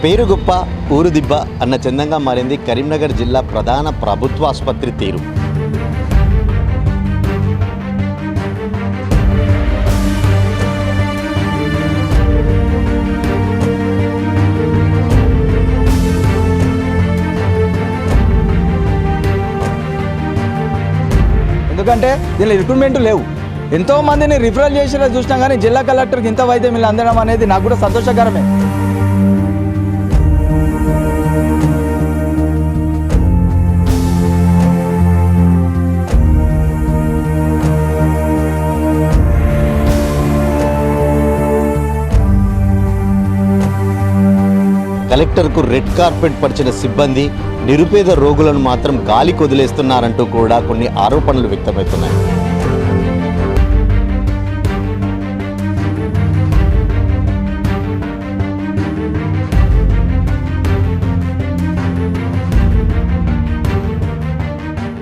పేరు గొప్ప ఊరు దిబ్బ అన్న చందంగా మారింది కరీంనగర్ జిల్లా ప్రధాన ప్రభుత్వ ఆసుపత్రి తీరు. ఎందుకంటే దీనిలో రిక్రూట్మెంట్ లేవు. ఎంతో మందిని రిఫరల్ చేసినా చూసినా కానీ జిల్లా కలెక్టర్కి ఇంత వైద్యం ఇలా అందడం అనేది నాకు కూడా సంతోషకరమే. కలెక్టర్కు రెడ్ కార్పెట్ పరిచిన సిబ్బంది నిరుపేద రోగులను మాత్రం గాలికి వదిలేస్తున్నారంటూ కూడా కొన్ని ఆరోపణలు వ్యక్తమవుతున్నాయి.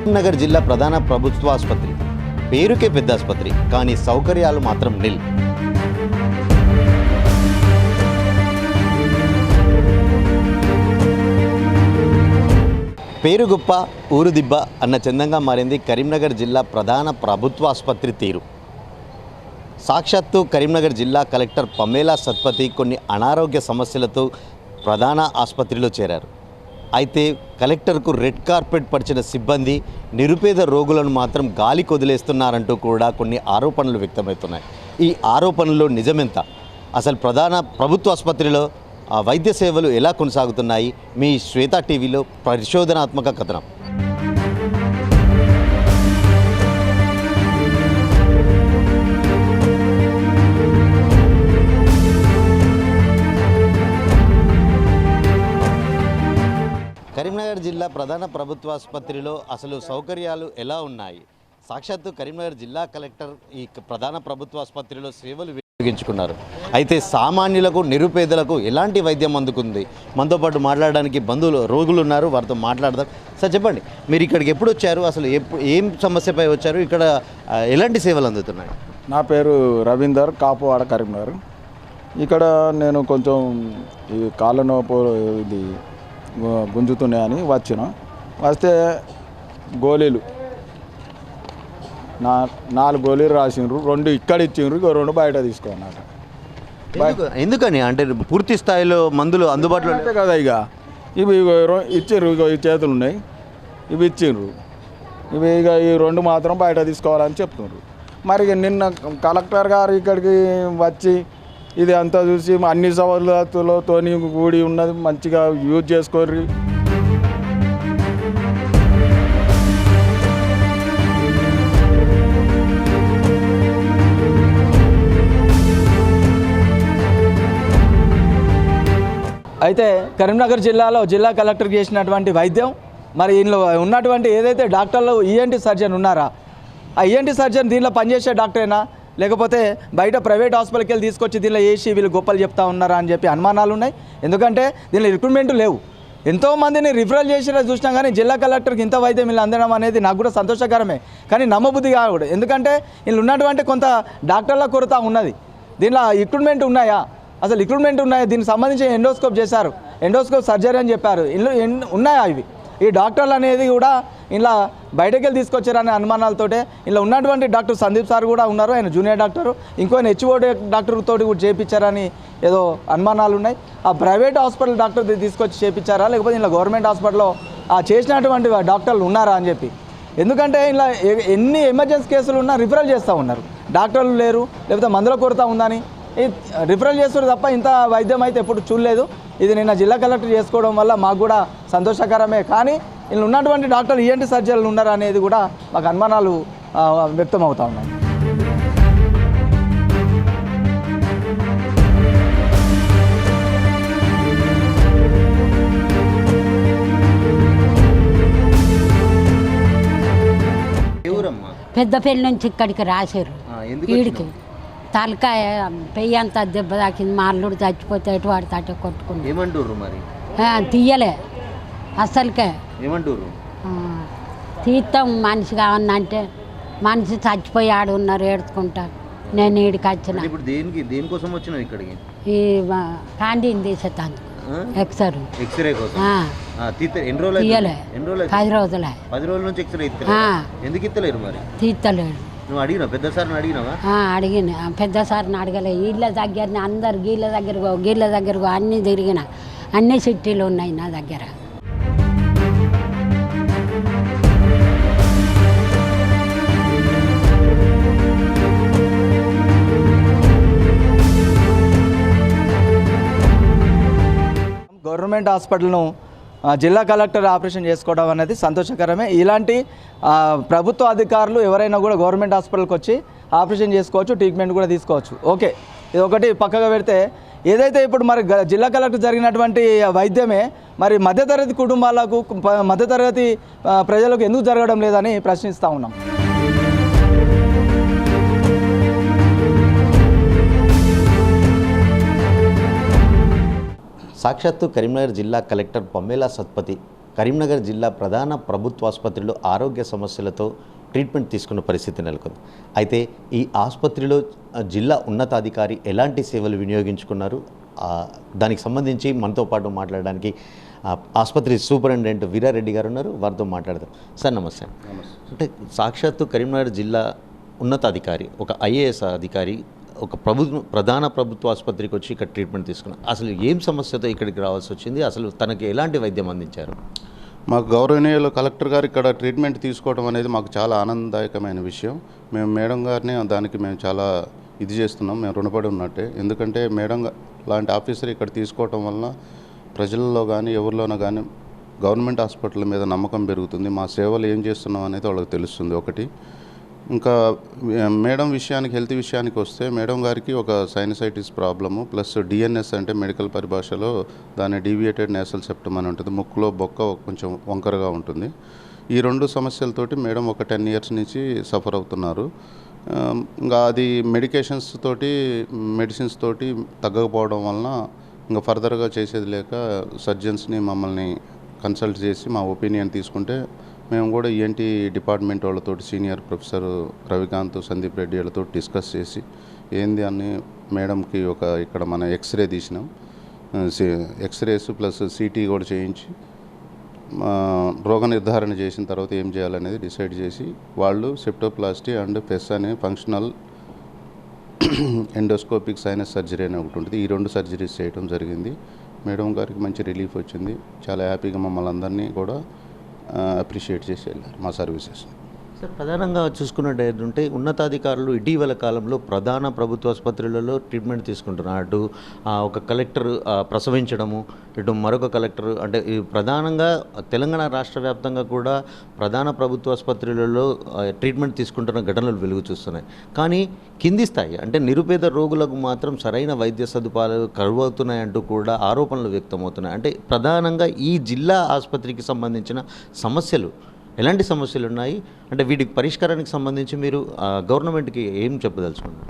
కరీంనగర్ జిల్లా ప్రధాన ప్రభుత్వ ఆసుపత్రి పేరుకే పెద్ద ఆసుపత్రి, కానీ సౌకర్యాలు మాత్రం నిల్. పేరు గొప్ప ఊరు దిబ్బ అన్న చందంగా మారింది కరీంనగర్ జిల్లా ప్రధాన ప్రభుత్వ ఆసుపత్రి తీరు. సాక్షాత్తు కరీంనగర్ జిల్లా కలెక్టర్ పమేలా సత్పతి కొన్ని అనారోగ్య సమస్యలతో ప్రధాన ఆసుపత్రిలో చేరారు. అయితే కలెక్టర్కు రెడ్ కార్పెట్ పరిచిన సిబ్బంది నిరుపేద రోగులను మాత్రం గాలికి వదిలేస్తున్నారంటూ కూడా కొన్ని ఆరోపణలు వ్యక్తమవుతున్నాయి. ఈ ఆరోపణల్లో నిజమెంత? అసలు ప్రధాన ప్రభుత్వ ఆసుపత్రిలో వైద్య సేవలు ఎలా కొనసాగుతున్నాయి? మీ శ్వేత టీవీలో పరిశోధనాత్మక కథనం. కరీంనగర్ జిల్లా ప్రధాన ప్రభుత్వ ఆసుపత్రిలో అసలు సౌకర్యాలు ఎలా ఉన్నాయి? సాక్షాత్తు కరీంనగర్ జిల్లా కలెక్టర్ ఈ ప్రధాన ప్రభుత్వ ఆసుపత్రిలో సేవలు వినియోగించుకున్నారు. అయితే సామాన్యులకు నిరుపేదలకు ఎలాంటి వైద్యం అందుకుంది? మనతో పాటు మాట్లాడడానికి రోగులు ఉన్నారు, వారితో మాట్లాడదాం. సార్ చెప్పండి, మీరు ఇక్కడికి ఎప్పుడు వచ్చారు? అసలు ఏం సమస్యపై వచ్చారు? ఇక్కడ ఎలాంటి సేవలు అందుతున్నాయి? నా పేరు రవీందర్, కాపువాడ, కరీంనగర్. ఇక్కడ నేను కొంచెం ఈ కాళ్ళ నొప్పి ఇది గుంజుతున్నాయని వస్తే గోళీలు 4 గోళీలు రాసిండ్రు, 2 ఇక్కడ ఇచ్చిండ్రు, 2 బయట తీసుకోన్నారు. ఎందుకని అంటే పూర్తి స్థాయిలో మందులు అందుబాటులో అంతే కదా. ఇక ఇవి ఇచ్చిండ్రు, ఇక ఈ చేతులు ఉన్నాయి, ఇవి ఇచ్చిండ్రు, ఇవి ఇక ఈ 2 మాత్రం బయట తీసుకోవాలని చెప్తున్నారు. మరి నిన్న కలెక్టర్ గారు ఇక్కడికి వచ్చి ఇది అంతా చూసి అన్ని సవలతులతో కూడి ఉన్నది, మంచిగా యూజ్ చేసుకోర్రి. అయితే కరీంనగర్ జిల్లాలో జిల్లా కలెక్టర్ చేసినటువంటి వైద్యం, మరి ఇందులో ఉన్నటువంటి ఏదైతే డాక్టర్లు ఈఎన్టీ సర్జన్ ఉన్నారా, ఆ ఈఎన్టీ సర్జన్ దీనిలో పనిచేసే డాక్టరేనా, లేకపోతే బయట ప్రైవేట్ హాస్పిటల్కి వెళ్ళి తీసుకొచ్చి దీనిలో వేసి వీళ్ళు గొప్పలు చెప్తా ఉన్నారా అని చెప్పి అనుమానాలు ఉన్నాయి. ఎందుకంటే దీనిలో రిక్రూట్మెంట్ లేవు. ఎంతో మందిని రిఫరల్ చేసినా చూసినా కానీ జిల్లా కలెక్టర్కి ఇంత వైద్యం ఇలా అందడం అనేది నాకు కూడా సంతోషకరమే, కానీ నమ్మబుద్ధి కాకూడదు. ఎందుకంటే వీళ్ళు ఉన్నటువంటి కొంత డాక్టర్ల కొరత ఉన్నది. దీనిలో రిక్రూట్మెంట్ ఉన్నాయా? అసలు రిక్రూట్మెంట్ ఉన్నాయా? దీనికి సంబంధించి ఎండోస్కోప్ చేశారు, ఎండోస్కోప్ సర్జరీ అని చెప్పారు. ఇల్లు ఉన్నాయా ఇవి? ఈ డాక్టర్లు అనేది కూడా ఇలా బయటకు వెళ్ళి తీసుకొచ్చారనే అనుమానాలతోటే ఇలా ఉన్నటువంటి డాక్టర్ సందీప్ సార్ కూడా ఉన్నారు, ఆయన జూనియర్ డాక్టరు, ఇంకో హెచ్ఓడి డాక్టర్ తోటి కూడా చేయించారని ఏదో అనుమానాలు ఉన్నాయి. ఆ ప్రైవేట్ హాస్పిటల్ డాక్టర్ తీసుకొచ్చి చేయించారా, లేకపోతే ఇలా గవర్నమెంట్ హాస్పిటల్లో చేసినటువంటి డాక్టర్లు ఉన్నారా అని చెప్పి. ఎందుకంటే ఇలా ఎన్ని ఎమర్జెన్సీ కేసులు ఉన్నా రిఫరల్ చేస్తూ ఉన్నారు, డాక్టర్లు లేరు, లేకపోతే మందుల కొరత ఉందని రిఫరల్ చేస్తారు తప్ప ఇంత వైద్యం అయితే ఎప్పుడు చూడలేదు. ఇది నిన్న జిల్లా కలెక్టర్ చేసుకోవడం వల్ల మాకు కూడా సంతోషకరమే, కానీ ఇలా ఉన్నటువంటి డాక్టర్లు ఈఎన్టీ సర్జన్లు ఉన్నారా అనేది కూడా మాకు అనుమానాలు వ్యక్తం అవుతూ ఉన్నాయి. పెద్దపల్లి నుంచి ఇక్కడికి రాశారు. వీడికి తలకాయ పెయ్యి అంతా దెబ్బ తాకింది, మా అల్లుడు చచ్చిపోతే ఎటు వాడితే అటు కొట్టుకుంది. ఏమంటారు మరి? తీయలే అసలుకే. ఏమంటారు? తీస్తాం మనిషి కావన్నంటే మనిషి చచ్చిపోయి ఆడు ఉన్నారు ఏడుచుకుంటా. నేను ఈడికి వచ్చిన ఇప్పుడు దేనికోసం వచ్చినావు ఇక్కడికి? ఈ కాండీని తీసేతాను. ఎక్సరు ఎక్స్రే కోసం ఎన్ని రోజులు తీయలే ఎన్ని రోజులు 10 రోజులే 10 రోజుల నుంచి ఎక్స్రే ఇస్తలేరు ఎందుకు ఇస్తలేరు మరి తీస్తలేడు నువ్వు అడిగినావు పెద్ద సార్ని అడిగినావా అడిగిన పెద్ద సార్ని అడగలే వీళ్ళ దగ్గరని అందరు గీళ్ళ దగ్గరకు అన్నీ తిరిగిన అన్ని సిటీలు ఉన్నాయి నా దగ్గర. గవర్నమెంట్ హాస్పిటల్ను జిల్లా కలెక్టర్ ఆపరేషన్ చేసుకోవడం అనేది సంతోషకరమే. ఇలాంటి ప్రభుత్వ అధికారులు ఎవరైనా కూడా గవర్నమెంట్ హాస్పిటల్కి వచ్చి ఆపరేషన్ చేసుకోవచ్చు, ట్రీట్మెంట్ కూడా తీసుకోవచ్చు. ఓకే, ఇది ఒకటి పక్కగా పెడితే ఏదైతే ఇప్పుడు మరి జిల్లా కలెక్టర్ జరిగినటువంటి వైద్యమే మరి మధ్యతరగతి కుటుంబాలకు మధ్యతరగతి ప్రజలకు ఎందుకు జరగడం లేదని ప్రశ్నిస్తూ ఉన్నాం. సాక్షాత్తు కరీంనగర్ జిల్లా కలెక్టర్ పమేలా సత్పతి కరీంనగర్ జిల్లా ప్రధాన ప్రభుత్వ ఆసుపత్రిలో ఆరోగ్య సమస్యలతో ట్రీట్మెంట్ తీసుకున్న పరిస్థితి నెలకొంది. అయితే ఈ ఆసుపత్రిలో జిల్లా ఉన్నతాధికారి ఎలాంటి సేవలు వినియోగించుకున్నారు, దానికి సంబంధించి మనతో పాటు మాట్లాడడానికి ఆసుపత్రి సూపరింటెండెంట్ వీరారెడ్డి గారు ఉన్నారు. వారితో మాట్లాడదాం. సార్ నమస్తే. అంటే సాక్షాత్తు కరీంనగర్ జిల్లా ఉన్నతాధికారి, ఒక ఐఏఎస్ అధికారి ఒక ప్రధాన ప్రభుత్వ ఆసుపత్రికి వచ్చి ఇక్కడ ట్రీట్మెంట్ తీసుకున్నారు. అసలు ఏం సమస్యతో ఇక్కడికి రావాల్సి వచ్చింది, అసలు తనకి ఎలాంటి వైద్యం అందించారు? మాకు గౌరవనీయులు కలెక్టర్ గారు ఇక్కడ ట్రీట్మెంట్ తీసుకోవడం అనేది మాకు చాలా ఆనందదాయకమైన విషయం. మేము మేడం గారిని దానికి మేము చాలా ఇది చేస్తున్నాం, మేము రుణపడి ఉన్నట్టే. ఎందుకంటే మేడం లాంటి ఆఫీసర్ ఇక్కడ తీసుకోవటం వలన ప్రజల్లో కానీ ఎవరిలోనో కానీ గవర్నమెంట్ హాస్పిటల్ మీద నమ్మకం పెరుగుతుంది, మా సేవలు ఏం చేస్తున్నాం అనేది వాళ్ళకి తెలుస్తుంది. ఒకటి ఇంకా మేడం విషయానికి, హెల్త్ విషయానికి వస్తే మేడం గారికి ఒక సైనసైటిస్ ప్రాబ్లము ప్లస్ డిఎన్ఎస్ అంటే మెడికల్ పరిభాషలో దాని డీవియేటెడ్ నేసల్ సెప్టమ్ అని ఉంటుంది, ముక్కులో బొక్క కొంచెం వంకరగా ఉంటుంది. ఈ రెండు సమస్యలతోటి మేడం ఒక 10 years నుంచి సఫర్ అవుతున్నారు. ఇంకా అది మెడికేషన్స్ తోటి మెడిసిన్స్ తోటి తగ్గకపోవడం వలన ఇంకా ఫర్దర్గా చేసేది లేక సర్జన్స్ని మమ్మల్ని కన్సల్ట్ చేసి మా ఒపీనియన్ తీసుకుంటే మేము కూడా ఈఎన్టీ డిపార్ట్మెంట్ వాళ్ళతో సీనియర్ ప్రొఫెసర్ రవికాంత్, సందీప్ రెడ్డి వాళ్ళతో డిస్కస్ చేసి ఏంది అని మేడంకి ఒక ఇక్కడ మన ఎక్స్రే తీసినాం, ఎక్స్రేస్ ప్లస్ సిటీ కూడా చేయించి రోగ నిర్ధారణ చేసిన తర్వాత ఏం చేయాలనేది డిసైడ్ చేసి వాళ్ళు సెప్టోప్లాస్టీ అండ్ పెస్ అనే ఫంక్షనల్ ఎండోస్కోపిక్ సైనస్ సర్జరీ అని ఒకటి ఉంటుంది. ఈ 2 సర్జరీస్ చేయడం జరిగింది. మేడం గారికి మంచి రిలీఫ్ వచ్చింది. చాలా హ్యాపీగా మమ్మల్ని అందరినీ కూడా అప్రిషియేట్ చేసి వెళ్ళారు మా సర్వీసెస్. సార్, ప్రధానంగా చూసుకున్నట్టు ఉన్నతాధికారులు ఇటీవల కాలంలో ప్రధాన ప్రభుత్వ ఆసుపత్రులలో ట్రీట్మెంట్ తీసుకుంటున్నారు. అటు ఒక కలెక్టర్ ప్రసవించడము, ఇటు మరొక కలెక్టర్, అంటే ప్రధానంగా తెలంగాణ రాష్ట్ర వ్యాప్తంగా కూడా ప్రధాన ప్రభుత్వ ఆసుపత్రులలో ట్రీట్మెంట్ తీసుకుంటున్న ఘటనలు వెలుగు చూస్తున్నాయి. కానీ కింది స్థాయి అంటే నిరుపేద రోగులకు మాత్రం సరైన వైద్య సదుపాయాలు కరువవుతున్నాయంటూ కూడా ఆరోపణలు వ్యక్తమవుతున్నాయి. అంటే ప్రధానంగా ఈ జిల్లా ఆసుపత్రికి సంబంధించిన సమస్యలు, ఎలాంటి సమస్యలు ఉన్నాయి, అంటే వీటికి పరిష్కారానికి సంబంధించి మీరు గవర్నమెంట్కి ఏం చెప్పదలుచుకున్నారు?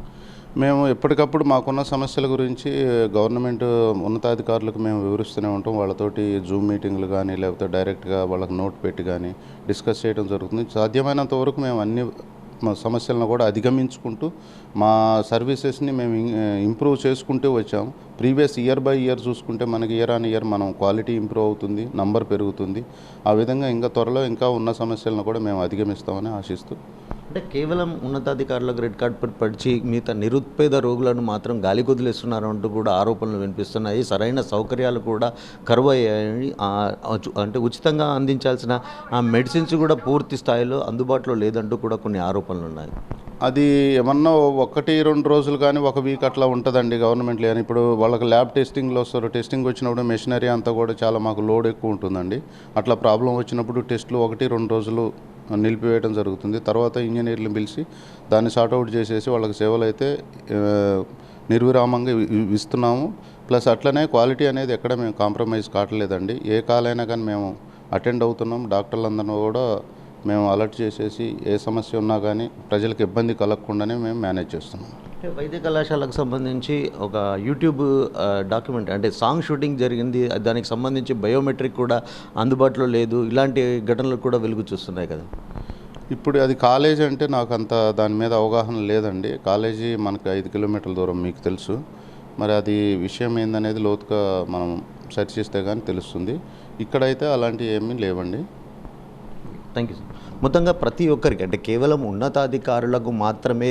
మేము ఎప్పటికప్పుడు మాకున్న సమస్యల గురించి గవర్నమెంట్ ఉన్నతాధికారులకు మేము వివరిస్తూనే ఉంటాం. వాళ్ళతోటి జూమ్ మీటింగ్లు కానీ లేకపోతే డైరెక్ట్గా వాళ్ళకి నోట్ పెట్టి కానీ డిస్కస్ చేయడం జరుగుతుంది. సాధ్యమైనంత వరకు మేము అన్ని సమస్యలను కూడా అధిగమించుకుంటూ మా సర్వీసెస్ని మేము ఇంప్రూవ్ చేసుకుంటూ వచ్చాము. ప్రీవియస్ ఇయర్ బై ఇయర్ చూసుకుంటే మనకి ఇయర్ ఆన్ ఇయర్ మనం క్వాలిటీ ఇంప్రూవ్ అవుతుంది, నంబర్ పెరుగుతుంది. ఆ విధంగా ఇంకా త్వరలో ఇంకా ఉన్న సమస్యలను కూడా మేము అధిగమిస్తామని ఆశిస్తూ, అంటే కేవలం ఉన్నతాధికారులకు రెడ్ కార్పెట్ పరిచి మిగతా నిరుపేద రోగులను మాత్రం గాలి కొదిలేస్తున్నారు అంటూ కూడా ఆరోపణలు వినిపిస్తున్నాయి. సరైన సౌకర్యాలు కూడా కరువు అయ్యాయి. అంటే ఉచితంగా అందించాల్సిన మెడిసిన్స్ కూడా పూర్తి స్థాయిలో అందుబాటులో లేదంటూ కూడా కొన్ని ఆరోపణలు ఉన్నాయి. అది ఏమన్నా 1-2 రోజులు కానీ 1 వీక్ అట్లా ఉంటుందండి గవర్నమెంట్లో. అని ఇప్పుడు వాళ్ళకి ల్యాబ్ టెస్టింగ్లో వస్తారు, టెస్టింగ్ వచ్చినప్పుడు మెషినరీ అంతా కూడా చాలా మాకు లోడ్ ఎక్కువ ఉంటుందండి. అట్లా ప్రాబ్లం వచ్చినప్పుడు టెస్టులు 1-2 రోజులు నిలిపివేయడం జరుగుతుంది. తర్వాత ఇంజనీర్లను పిలిచి దాన్ని సార్ట్అవుట్ చేసేసి వాళ్ళకి సేవలు అయితే నిర్విరామంగా ఇస్తున్నాము. ప్లస్ అట్లనే క్వాలిటీ అనేది ఎక్కడ మేము కాంప్రమైజ్ కావట్లేదండి. ఏ కాలైనా కానీ మేము అటెండ్ అవుతున్నాం. డాక్టర్లందరూ కూడా మేము అలర్ట్ చేసేసి ఏ సమస్య ఉన్నా కానీ ప్రజలకు ఇబ్బంది కలగకుండానే మేము మేనేజ్ చేస్తున్నాం. అంటే వైద్య కళాశాలకు సంబంధించి ఒక యూట్యూబ్ డాక్యుమెంట్ అంటే సాంగ్ షూటింగ్ జరిగింది, దానికి సంబంధించి బయోమెట్రిక్ కూడా అందుబాటులో లేదు, ఇలాంటి ఘటనలు కూడా వెలుగు చూస్తున్నాయి కదా. ఇప్పుడు అది కాలేజీ అంటే నాకు అంత దాని మీద అవగాహన లేదండి. కాలేజీ మనకు 5 కిలోమీటర్ల దూరం మీకు తెలుసు. మరి అది విషయం ఏందనేది లోతుగా మనం సెర్చ్ చేస్తే కానీ తెలుస్తుంది. ఇక్కడైతే అలాంటివి ఏమీ లేవండి. Thank you sir. మొత్తంగా ప్రతి ఒక్కరికి అంటే కేవలం ఉన్నతాధికారులకు మాత్రమే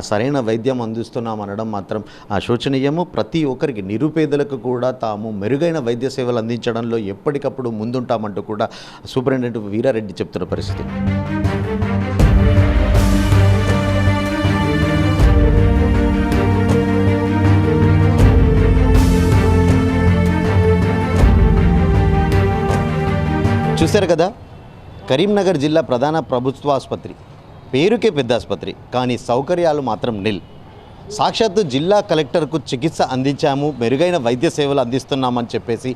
సరైన వైద్యం అందిస్తున్నామనడం మాత్రం శోచనీయము. ప్రతి ఒక్కరికి నిరుపేదలకు కూడా తాము మెరుగైన వైద్య సేవలు అందించడంలో ఎప్పటికప్పుడు ముందుంటామంటూ కూడా సూపరింటెండెంట్ వీరారెడ్డి చెప్తున్న పరిస్థితి. చూశారు కదా, కరీంనగర్ జిల్లా ప్రధాన ప్రభుత్వ ఆసుపత్రి పేరుకే పెద్ద ఆసుపత్రి, కానీ సౌకర్యాలు మాత్రం నిల్. సాక్షాత్తు జిల్లా కలెక్టర్కు చికిత్స అందించాము, మెరుగైన వైద్య సేవలు అందిస్తున్నామని చెప్పేసి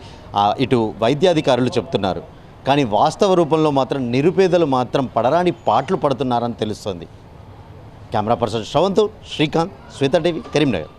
ఇటు వైద్యాధికారులు చెప్తున్నారు. కానీ వాస్తవ రూపంలో మాత్రం నిరుపేదలు మాత్రం పడరాని పాటలు పడుతున్నారని తెలుస్తుంది. కెమెరా పర్సన్ శ్రవంత్, శ్రీకాంత్, శ్వేత టీవీ, కరీంనగర్.